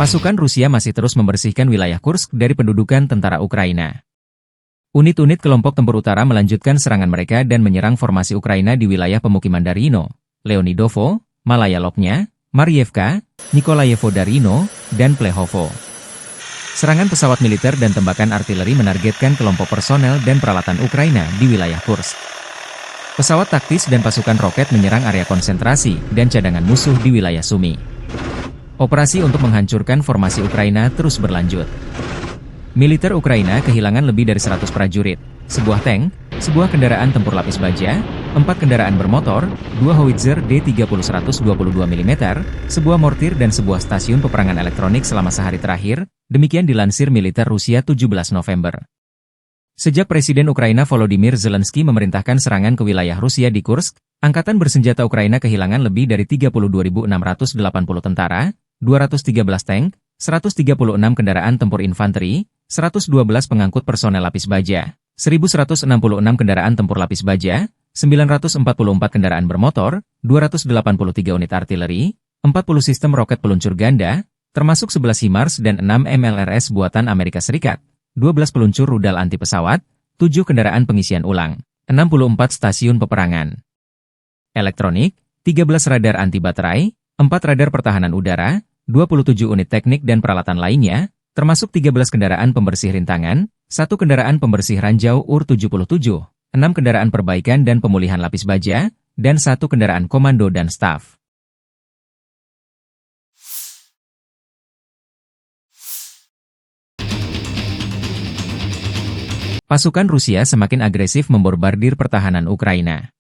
Pasukan Rusia masih terus membersihkan wilayah Kursk dari pendudukan tentara Ukraina. Unit-unit kelompok tempur utara melanjutkan serangan mereka dan menyerang formasi Ukraina di wilayah pemukiman Darino, Leonidovo, Malaya Lopnya, Marievka, Nikolayevo Darino, dan Plehovo. Serangan pesawat militer dan tembakan artileri menargetkan kelompok personel dan peralatan Ukraina di wilayah Kursk. Pesawat taktis dan pasukan roket menyerang area konsentrasi dan cadangan musuh di wilayah Sumy. Operasi untuk menghancurkan formasi Ukraina terus berlanjut. Militer Ukraina kehilangan lebih dari 100 prajurit, sebuah tank, sebuah kendaraan tempur lapis baja, 4 kendaraan bermotor, 2 howitzer D30 122 mm, sebuah mortir dan sebuah stasiun peperangan elektronik selama sehari terakhir, demikian dilansir militer Rusia 17 November. Sejak Presiden Ukraina Volodymyr Zelensky memerintahkan serangan ke wilayah Rusia di Kursk, Angkatan Bersenjata Ukraina kehilangan lebih dari 32.680 tentara, 213 tank, 136 kendaraan tempur infanteri, 112 pengangkut personel lapis baja, 1.166 kendaraan tempur lapis baja, 944 kendaraan bermotor, 283 unit artileri, 40 sistem roket peluncur ganda, termasuk 11 HIMARS dan 6 MLRS buatan Amerika Serikat, 12 peluncur rudal anti pesawat, 7 kendaraan pengisian ulang, 64 stasiun peperangan elektronik, 13 radar anti baterai, 4 radar pertahanan udara, 27 unit teknik dan peralatan lainnya, termasuk 13 kendaraan pembersih rintangan, 1 kendaraan pembersih ranjau UR-77, 6 kendaraan perbaikan dan pemulihan lapis baja, dan 1 kendaraan komando dan staf. Pasukan Rusia semakin agresif membombardir pertahanan Ukraina.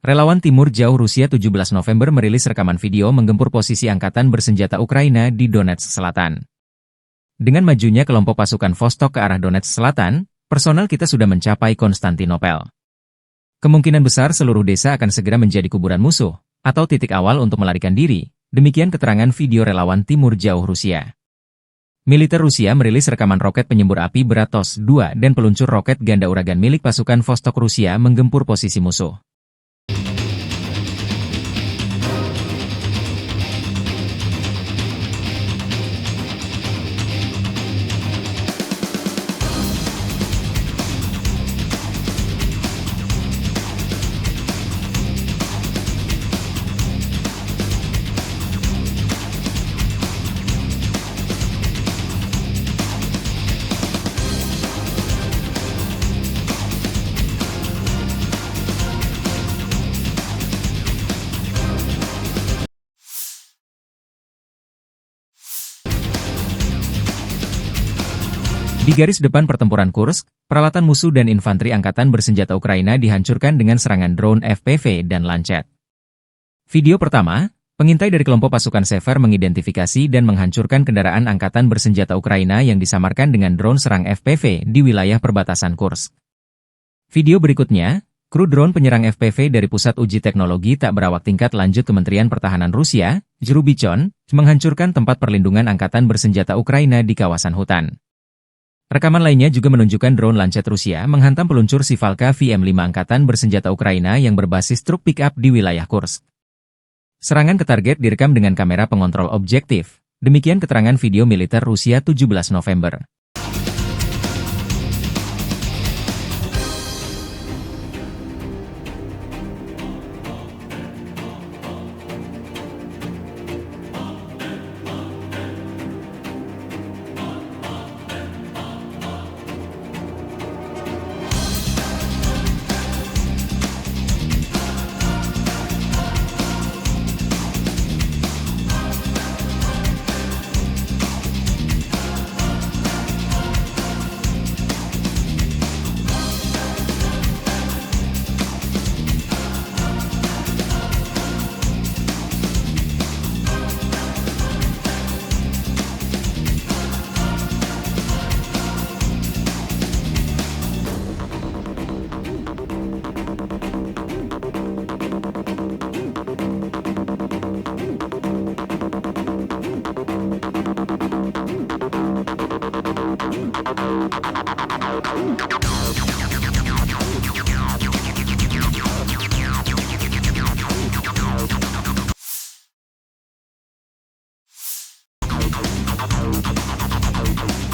Relawan Timur Jauh Rusia 17 November merilis rekaman video menggempur posisi angkatan bersenjata Ukraina di Donetsk Selatan. Dengan majunya kelompok pasukan Vostok ke arah Donetsk Selatan, personel kita sudah mencapai Konstantinopel. Kemungkinan besar seluruh desa akan segera menjadi kuburan musuh, atau titik awal untuk melarikan diri, demikian keterangan video relawan Timur Jauh Rusia. Militer Rusia merilis rekaman roket penyembur api berat TOS-2 dan peluncur roket ganda uragan milik pasukan Vostok Rusia menggempur posisi musuh. Di garis depan pertempuran Kursk, peralatan musuh dan infanteri angkatan bersenjata Ukraina dihancurkan dengan serangan drone FPV dan Lancet. Video pertama, pengintai dari kelompok pasukan Sever mengidentifikasi dan menghancurkan kendaraan angkatan bersenjata Ukraina yang disamarkan dengan drone serang FPV di wilayah perbatasan Kursk. Video berikutnya, kru drone penyerang FPV dari Pusat Uji Teknologi Tak Berawak Tingkat Lanjut Kementerian Pertahanan Rusia, Jerubichon, menghancurkan tempat perlindungan angkatan bersenjata Ukraina di kawasan hutan. Rekaman lainnya juga menunjukkan drone Lancet Rusia menghantam peluncur Sivalka VM-5 angkatan bersenjata Ukraina yang berbasis truk pick-up di wilayah Kursk. Serangan ke target direkam dengan kamera pengontrol objektif. Demikian keterangan video militer Rusia 17 November.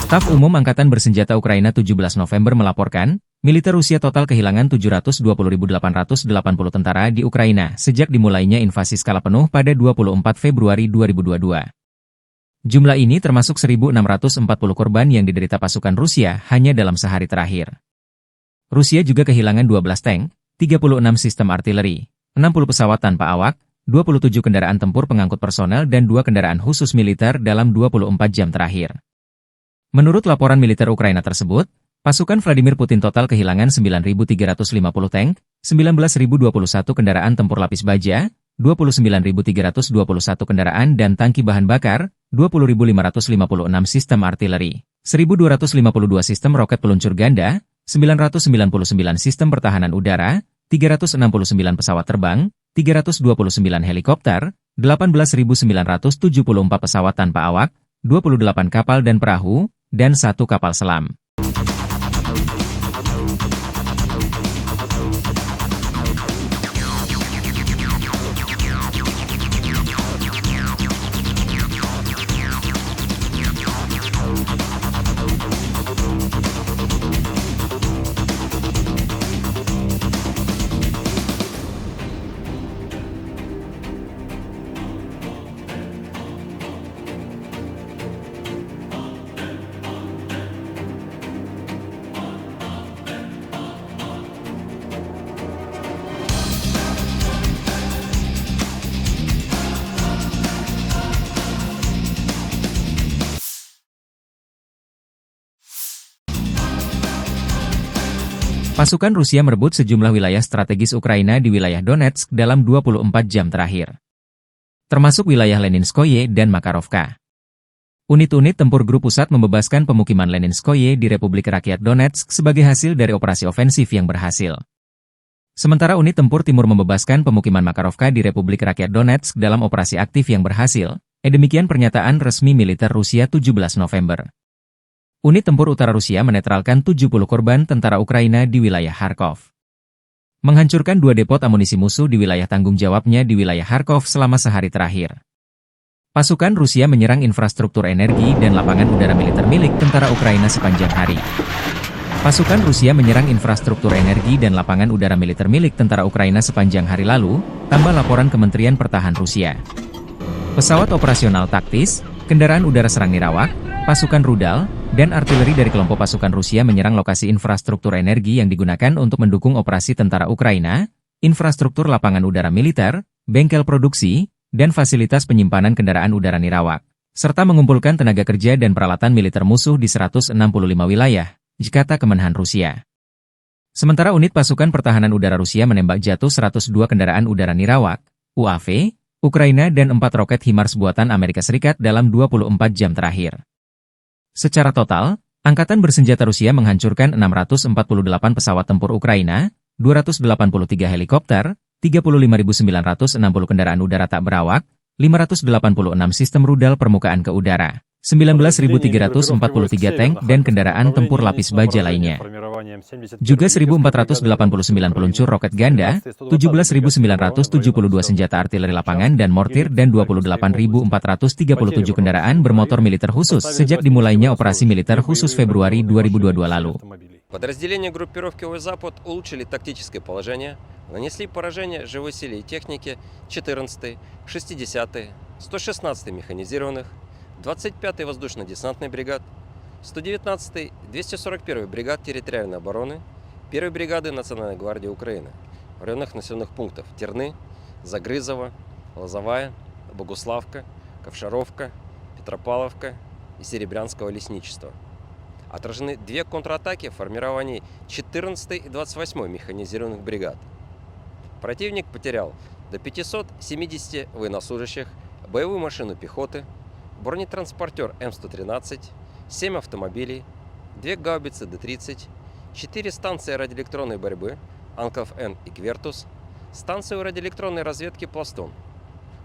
Staf Umum Angkatan Bersenjata Ukraina 17 November melaporkan, militer Rusia total kehilangan 720.880 tentara di Ukraina sejak dimulainya invasi skala penuh pada 24 Februari 2022. Jumlah ini termasuk 1.640 korban yang diderita pasukan Rusia hanya dalam sehari terakhir. Rusia juga kehilangan 12 tank, 36 sistem artileri, 60 pesawat tanpa awak, 27 kendaraan tempur pengangkut personel dan 2 kendaraan khusus militer dalam 24 jam terakhir. Menurut laporan militer Ukraina tersebut, pasukan Vladimir Putin total kehilangan 9.350 tank, 19.021 kendaraan tempur lapis baja, 29.321 kendaraan dan tangki bahan bakar, 20.556 sistem artileri, 1.252 sistem roket peluncur ganda, 999 sistem pertahanan udara, 369 pesawat terbang, 329 helikopter, 18.974 pesawat tanpa awak, 28 kapal dan perahu, dan 1 kapal selam. Pasukan Rusia merebut sejumlah wilayah strategis Ukraina di wilayah Donetsk dalam 24 jam terakhir. Termasuk wilayah Leninskoye dan Makarovka. Unit-unit tempur Grup Pusat membebaskan pemukiman Leninskoye di Republik Rakyat Donetsk sebagai hasil dari operasi ofensif yang berhasil. Sementara unit tempur Timur membebaskan pemukiman Makarovka di Republik Rakyat Donetsk dalam operasi aktif yang berhasil. Demikian pernyataan resmi militer Rusia 17 November. Unit tempur utara Rusia menetralkan 70 korban tentara Ukraina di wilayah Kharkov. Menghancurkan 2 depot amunisi musuh di wilayah tanggung jawabnya di wilayah Kharkov selama sehari terakhir. Pasukan Rusia menyerang infrastruktur energi dan lapangan udara militer milik tentara Ukraina sepanjang hari. Pasukan Rusia menyerang infrastruktur energi dan lapangan udara militer milik tentara Ukraina sepanjang hari lalu, tambah laporan Kementerian Pertahanan Rusia. Pesawat operasional taktis, kendaraan udara serang nirawak, pasukan rudal, dan artileri dari kelompok pasukan Rusia menyerang lokasi infrastruktur energi yang digunakan untuk mendukung operasi tentara Ukraina, infrastruktur lapangan udara militer, bengkel produksi, dan fasilitas penyimpanan kendaraan udara nirawak, serta mengumpulkan tenaga kerja dan peralatan militer musuh di 165 wilayah, kata Kemenhan Rusia. Sementara unit pasukan pertahanan udara Rusia menembak jatuh 102 kendaraan udara nirawak, UAV, Ukraina dan 4 roket HIMARS buatan Amerika Serikat dalam 24 jam terakhir. Secara total, Angkatan Bersenjata Rusia menghancurkan 648 pesawat tempur Ukraina, 283 helikopter, 35.960 kendaraan udara tak berawak, 586 sistem rudal permukaan ke udara, 19.343 tank dan kendaraan tempur lapis baja lainnya. Juga 1.489 peluncur roket ganda, 17.972 senjata artileri lapangan dan mortir dan 28.437 kendaraan bermotor militer khusus sejak dimulainya operasi militer khusus Februari 2022 lalu. Подразделения группировки Запад улучшили тактическое положение, нанесли поражение живой силе и технике 14-й, 60-й, 116-й механизированных, 25-й воздушно-десантной бригад, 119-й, 241-й бригад территориальной обороны, 1-й бригады Национальной гвардии Украины в районах населенных пунктов Терны, Загрызово, Лозовая, Богуславка, Ковшаровка, Петропавловка и Серебрянского лесничества. Отражены 2 контратаки в формировании 14-й и 28-й механизированных бригад. Противник потерял до 570 военнослужащих, боевую машину пехоты, бронетранспортер М113, 7 автомобилей, 2 гаубицы Д-30, 4 станции радиоэлектронной борьбы Анклав-Н и Квертус, станцию радиоэлектронной разведки Пластун.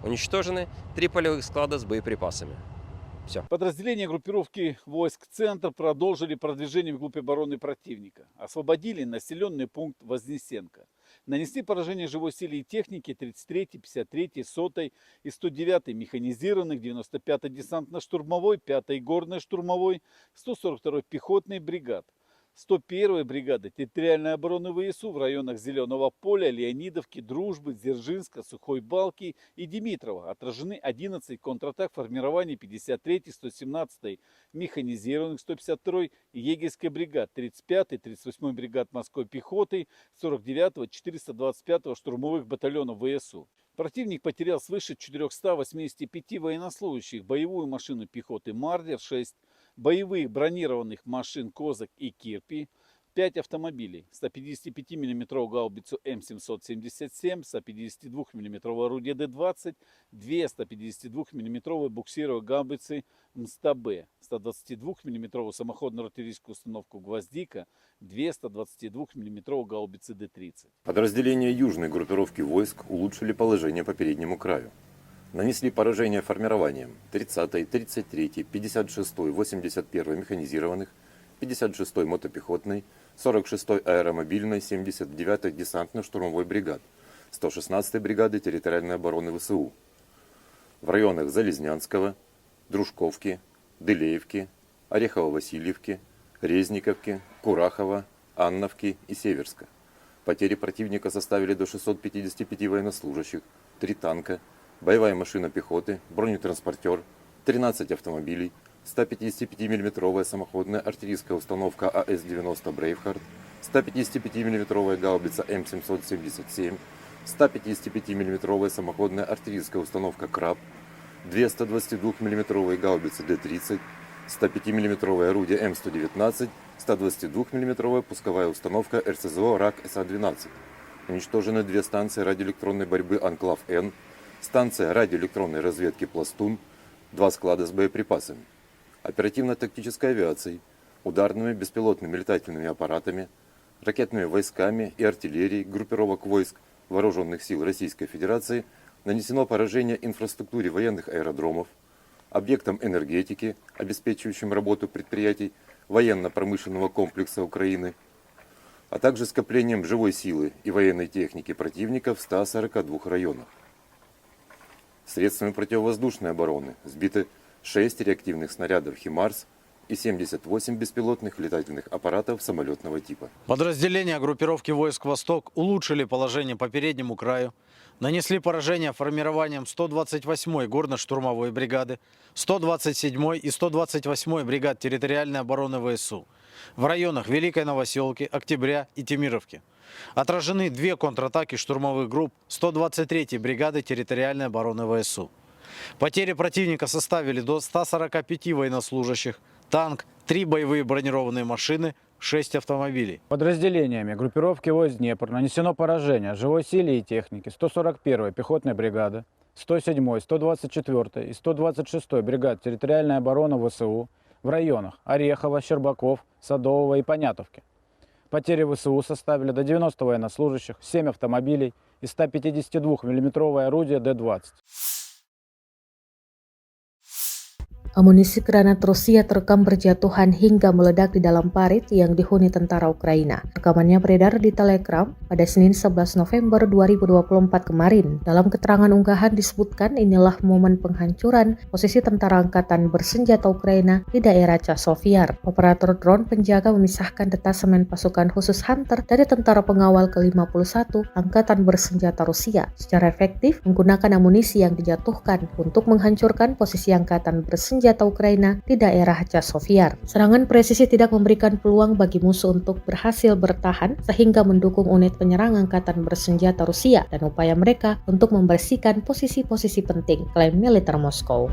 Уничтожены 3 полевых склада с боеприпасами. Все. Подразделения группировки войск «Центр» продолжили продвижение вглубь обороны противника. Освободили населенный пункт Вознесенка. Нанесли поражение живой силе и технике 33-й, 53-й, 100-й и 109-й механизированных, 95-й десантно-штурмовой, 5-й горно-штурмовой, 142-й пехотной бригад. 101-й бригады территориальной обороны ВСУ в районах Зеленого поля, Леонидовки, Дружбы, Дзержинска, Сухой Балки и Димитрова. Отражены 11 контратак формирований 53-й, 117-й механизированных, 152-й егерской бригад, 35-й, 38-й бригад морской пехоты, 49-го, 425-го штурмовых батальонов ВСУ. Противник потерял свыше 485 военнослужащих, боевую машину пехоты «Мардер-6», боевых бронированных машин «Козак» и «Кирпи», 5 автомобилей, 155 мм гаубицу М777, 152 мм орудие Д-20, 2 152 мм буксировые гаубицы МСТБ, 122 мм самоходную артиллерийскую установку «Гвоздика», 2 122 мм гаубицы Д-30. Подразделения южной группировки войск улучшили положение по переднему краю. Нанесли поражение формированием 30-й, 33-й, 56-й, 81-й механизированных, 56-й мотопехотной, 46-й аэромобильной, 79-й десантно-штурмовой бригад, 116-й бригады территориальной обороны ВСУ. В районах Залезнянского, Дружковки, Дылеевки, Орехово-Васильевки, Резниковки, Курахова, Анновки и Северска. Потери противника составили до 655 военнослужащих, 3 танка, боевая машина пехоты, бронетранспортер, 13 автомобилей, 155 мм самоходная артиллерийская установка АС-90 «Брейвхард», 155 мм гаубица М777, 155 мм самоходная артиллерийская установка «Краб», 2 122 мм гаубицы Д-30, 105 мм орудие М119, 122 мм пусковая установка РСЗО РАК СА-12. Уничтожены 2 станции радиоэлектронной борьбы «Анклав-Н», станция радиоэлектронной разведки «Пластун», 2 склада с боеприпасами. Оперативно-тактической авиацией, ударными беспилотными летательными аппаратами, ракетными войсками и артиллерией группировок войск Вооруженных сил Российской Федерации нанесено поражение инфраструктуре военных аэродромов, объектам энергетики, обеспечивающим работу предприятий военно-промышленного комплекса Украины, а также скоплением живой силы и военной техники противника в 142 районах. Средствами противовоздушной обороны сбиты 6 реактивных снарядов «Химарс» и 78 беспилотных летательных аппаратов самолетного типа. Подразделения группировки войск «Восток» улучшили положение по переднему краю, нанесли поражение формированием 128-й горно-штурмовой бригады, 127-й и 128-й бригад территориальной обороны ВСУ в районах Великой Новоселки, Октября и Темировки. Отражены 2 контратаки штурмовых групп 123-й бригады территориальной обороны ВСУ. Потери противника составили до 145 военнослужащих, танк, 3 боевые бронированные машины, 6 автомобилей. Подразделениями группировки войск Днепр нанесено поражение живой силе и технике 141-й пехотной бригады, 107-й, 124-й и 126-й бригад территориальной обороны ВСУ в районах Орехова, Щербаков, Садового и Понятовки. Потери ВСУ составили до 90 военнослужащих, 7 автомобилей и 152 мм орудие Д-20. Amunisi granat Rusia terekam berjatuhan hingga meledak di dalam parit yang dihuni tentara Ukraina. Rekamannya beredar di Telegram pada Senin 11 November 2024 kemarin. Dalam keterangan unggahan disebutkan inilah momen penghancuran posisi tentara angkatan bersenjata Ukraina di daerah Chasiv-Yar. Operator drone penjaga memisahkan detasemen pasukan khusus Hunter dari tentara pengawal ke-51 angkatan bersenjata Rusia secara efektif menggunakan amunisi yang dijatuhkan untuk menghancurkan posisi angkatan bersenjata Ukraina di daerah Chasiv-Yar. Serangan presisi tidak memberikan peluang bagi musuh untuk berhasil bertahan sehingga mendukung unit penyerang angkatan bersenjata Rusia dan upaya mereka untuk membersihkan posisi-posisi penting, klaim militer Moskow.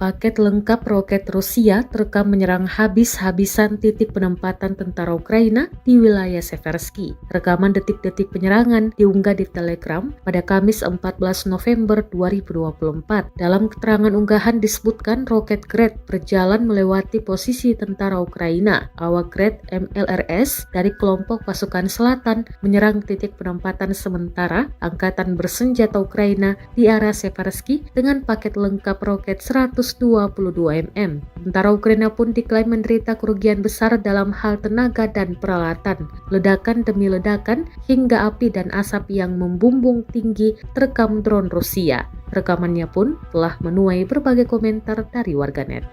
Paket lengkap roket Rusia terekam menyerang habis-habisan titik penempatan tentara Ukraina di wilayah Seversky. Rekaman detik-detik penyerangan diunggah di Telegram pada Kamis 14 November 2024. Dalam keterangan unggahan disebutkan roket Grad berjalan melewati posisi tentara Ukraina. Awak Grad MLRS dari kelompok pasukan selatan menyerang titik penempatan sementara Angkatan Bersenjata Ukraina di arah Seversky dengan paket lengkap roket 122 mm. Tentara Ukraina pun diklaim menderita kerugian besar dalam hal tenaga dan peralatan. Ledakan demi ledakan hingga api dan asap yang membumbung tinggi terekam drone Rusia. Rekamannya pun telah menuai berbagai komentar dari warganet.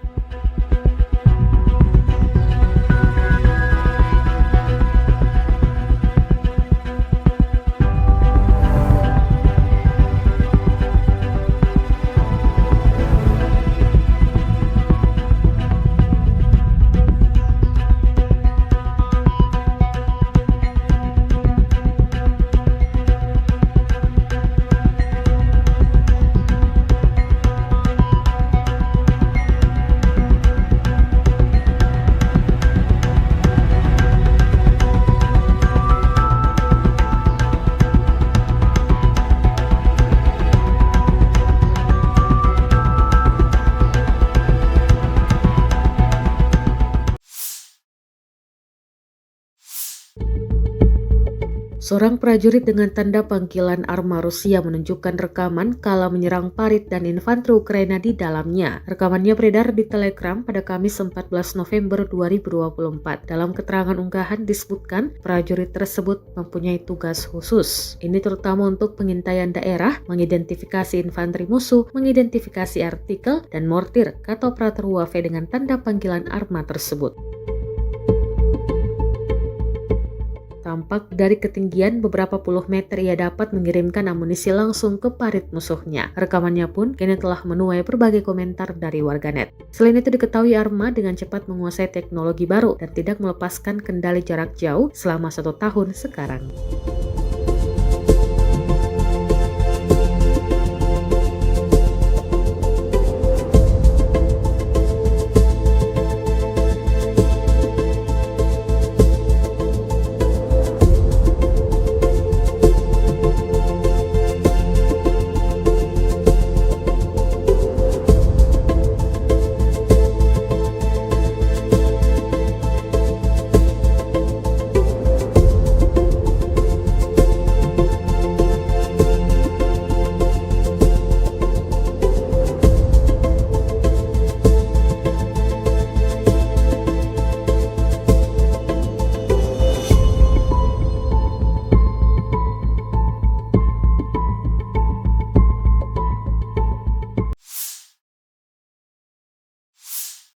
Seorang prajurit dengan tanda panggilan Arma Rusia menunjukkan rekaman kala menyerang parit dan infanteri Ukraina di dalamnya. Rekamannya beredar di Telegram pada Kamis 14 November 2024. Dalam keterangan unggahan disebutkan prajurit tersebut mempunyai tugas khusus. Ini terutama untuk pengintaian daerah, mengidentifikasi infanteri musuh, mengidentifikasi artikel dan mortir kata operator UAV dengan tanda panggilan Arma tersebut. Tampak dari ketinggian beberapa puluh meter ia dapat mengirimkan amunisi langsung ke parit musuhnya. Rekamannya pun kini telah menuai berbagai komentar dari warganet. Selain itu diketahui Arma dengan cepat menguasai teknologi baru dan tidak melepaskan kendali jarak jauh selama 1 tahun sekarang.